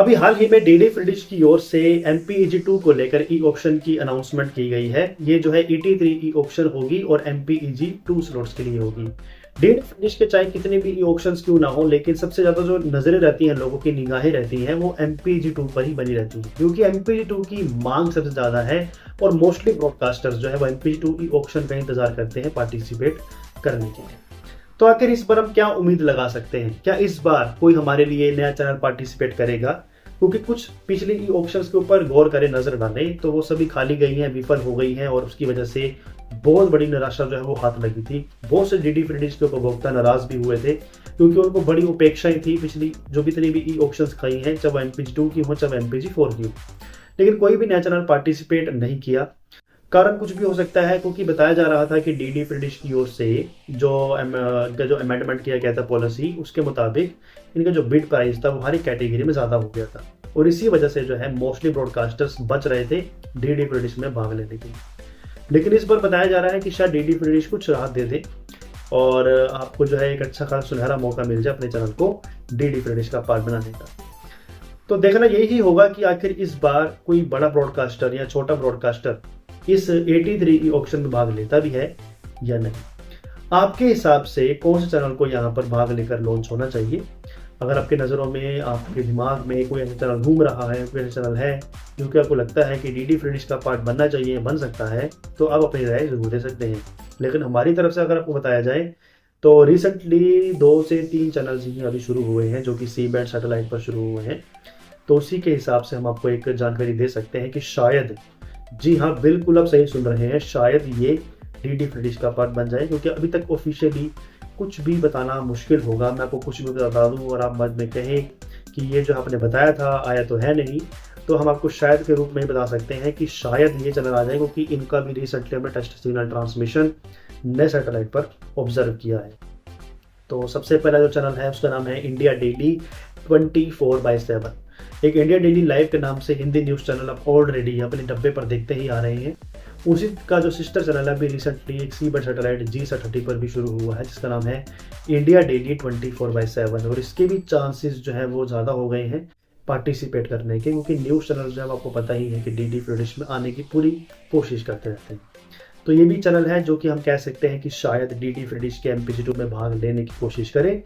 अभी हाल ही में DD free dish की ओर से MPEG-2 को लेकर ई ऑक्शन की अनाउंसमेंट की गई है। ये जो है ET3 ई ऑक्शन होगी और MPEG-2 स्लॉट्स के लिए होगी। डीडी फ्री डिश के चाहे कितने भी ई ऑक्शंस क्यों ना हो, लेकिन सबसे ज़्यादा जो नज़रें रहती हैं, लोगों की निगाहें रहती हैं, वो MPEG-2 पर ही बनी रहती है, क्योंकि MPEG-2 की मांग सबसे ज़्यादा है और मोस्टली ब्रॉडकास्टर्स जो है वो MPEG-2 ई ऑक्शन का इंतजार करते हैं पार्टिसिपेट करने के लिए। तो आखिर इस बार हम क्या उम्मीद लगा सकते हैं? क्या इस बार कोई हमारे लिए नया चैनल पार्टिसिपेट करेगा? क्योंकि कुछ पिछले ई ऑक्शंस के ऊपर गौर करें, नजर डालें, तो वो सभी खाली गई हैं, विफल हो गई हैं और उसकी वजह से बहुत बड़ी निराशा जो है वो हाथ लगी थी। बहुत से डीडी फ्री डिश के उपभोक्ता नाराज भी हुए थे, क्योंकि उनको बड़ी उपेक्षाएं थी पिछली जो जितनी भी ई ऑक्शंस खाई हैं, चाहे MPEG-2 की हो चाहे MPEG-4 की हो, लेकिन कोई भी नया चैनल पार्टिसिपेट नहीं किया। कारण कुछ भी हो सकता है, क्योंकि बताया जा रहा था कि डीडी फ्री डिश की ओर से इनका जो अमेंडमेंट किया गया था पॉलिसी, उसके मुताबिक इनका जो बिड प्राइस था वो हर एक कैटेगरी में ज़्यादा हो गया था और इसी वजह से जो है मोस्टली ब्रॉडकास्टर्स बच रहे थे डीडी फ्री डिश में भाग लेने के लिए। लेकिन इस बार बताया जा रहा है कि शायद डीडी फ्री डिश कुछ राहत दे दे और आपको जो है एक अच्छा खासा सुनहरा मौका मिल जाए अपने चैनल को डीडी फ्री डिश का पार्ट बनाने का। तो देखना यही होगा कि आखिर इस बार कोई बड़ा ब्रॉडकास्टर या छोटा ब्रॉडकास्टर इस 83 ई ऑक्शन में भाग लेता भी है या नहीं। आपके हिसाब से कौन से चैनल को यहाँ पर भाग लेकर लॉन्च होना चाहिए? अगर आपके नज़रों में, आपके दिमाग में कोई ऐसा चैनल घूम रहा है, कोई ऐसा चैनल है जो कि आपको लगता है कि डीडी फ्री डिश का पार्ट बनना चाहिए, बन सकता है, तो आप अपनी राय जरूर दे सकते हैं। लेकिन हमारी तरफ से अगर आपको बताया जाए तो रिसेंटली 2 से 3 चैनल्स ही अभी शुरू हुए हैं जो कि सी बैंड सैटेलाइट पर शुरू हुए हैं। तो उसी के हिसाब से हम आपको एक जानकारी दे सकते हैं कि शायद, जी हाँ बिल्कुल आप सही सुन रहे हैं, शायद ये डीडी फ्री डिश का पार्ट बन जाए, क्योंकि अभी तक ऑफिशियली कुछ भी बताना मुश्किल होगा। मैं आपको कुछ भी बता दूं और आप बाद में कहें कि ये जो आपने बताया था आया तो है नहीं, तो हम आपको शायद के रूप में बता सकते हैं कि शायद ये चैनल आ जाए, क्योंकि इनका भी रिसेंटली हमने टेस्ट सिग्नल ट्रांसमिशन नए सैटेलाइट पर ऑब्जर्व किया है। तो सबसे पहला जो चैनल है उसका नाम है इंडिया डेली 24/7। एक इंडिया डेली लाइव के नाम से हिंदी न्यूज़ चैनल आप ऑलरेडी अपने डब्बे पर देखते ही आ रहे हैं। उसी का जो सिस्टर चैनल है अभी रिसेंटली एक सी बैंड सैटेलाइट GSAT-30 पर भी शुरू हुआ है, जिसका नाम है इंडिया डेली 24/7 और इसके भी चांसेस जो है वो ज़्यादा हो गए हैं पार्टिसिपेट करने के, क्योंकि न्यूज़ चैनल जो है आपको पता ही है कि डीडी फ्री डिश में आने की पूरी कोशिश करते रहते हैं। तो ये भी चैनल है जो कि हम कह सकते हैं कि शायद डीडी फ्री डिश के MPEG-2 में भाग लेने की कोशिश करे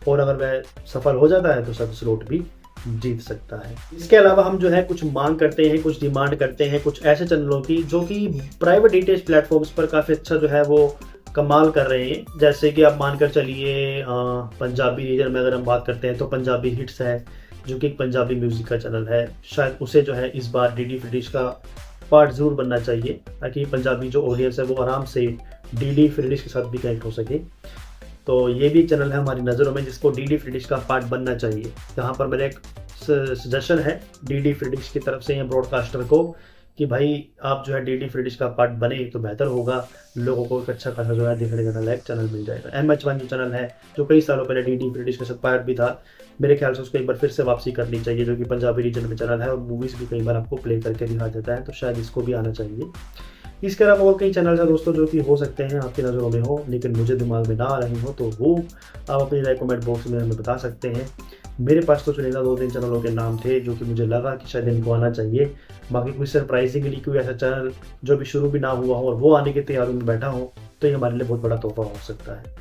और अगर वह सफल हो जाता है तो सब स्लॉट भी जीत सकता है। इसके अलावा हम जो है कुछ मांग करते हैं, कुछ डिमांड करते हैं कुछ ऐसे चैनलों की जो कि प्राइवेट डीटीएच प्लेटफॉर्म्स पर काफ़ी अच्छा जो है वो कमाल कर रहे हैं। जैसे कि आप मानकर चलिए पंजाबी रीजन में अगर हम बात करते हैं तो पंजाबी हिट्स है, जो कि एक पंजाबी म्यूजिक का चैनल है। शायद उसे जो है इस बार डीडी फ्री डिश का पार्ट जरूर बनना चाहिए, ताकि पंजाबी जो ऑडियंस है वो आराम से डीडी फ्री डिश के साथ भी कनेक्ट हो सके। तो ये भी चैनल है हमारी नज़रों में जिसको डीडी फ्री डिश का पार्ट बनना चाहिए। यहाँ पर मेरा एक सजेशन है डीडी फ्री डिश की तरफ से या ब्रॉडकास्टर को कि भाई आप जो है डीडी फ्री डिश का पार्ट बने तो बेहतर होगा, लोगों को एक अच्छा खासा जो है देखने का लायक चैनल मिल जाएगा। MH1 जो चैनल है जो कई सालों पहले डीडी फ्री डिश के साथ पार्ट भी था, मेरे ख्याल से उसको एक बार फिर से वापसी करनी चाहिए, जो कि पंजाबी रीजन में चैनल है और मूवीज़ भी कई बार आपको प्ले करके दिखा देता है, तो शायद इसको भी आना चाहिए। इसके अलावा और कई चैनल हैं दोस्तों जो कि हो सकते हैं आपकी नज़रों में हो लेकिन मुझे दिमाग में ना आ रहे हो, तो वो आप अपनी राय कमेंट बॉक्स में हमें बता सकते हैं। मेरे पास तो चुनिंदा 2-3 चैनलों के नाम थे जो कि मुझे लगा कि शायद इनको आना चाहिए। बाकी कोई सरप्राइजिंगली कोई ऐसा चैनल जो अभी शुरू भी ना हुआ हो और वो आने की तैयारी में बैठा हो, तो ये हमारे लिए बहुत बड़ा तोहफा हो सकता है।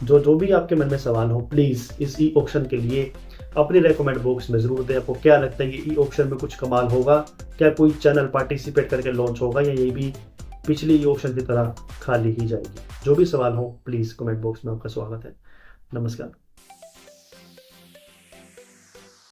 जो भी आपके मन में सवाल हो, प्लीज़ इस ई ऑक्शन के लिए अपनी राय कमेंट बॉक्स में ज़रूर दें। आपको क्या लगता है ये ई ऑक्शन में कुछ कमाल होगा? क्या कोई चैनल पार्टिसिपेट करके लॉन्च होगा या ये भी पिछली ई ऑक्शन की तरह खाली ही जाएगी? जो भी सवाल हो प्लीज़ कमेंट बॉक्स में आपका स्वागत है। नमस्कार।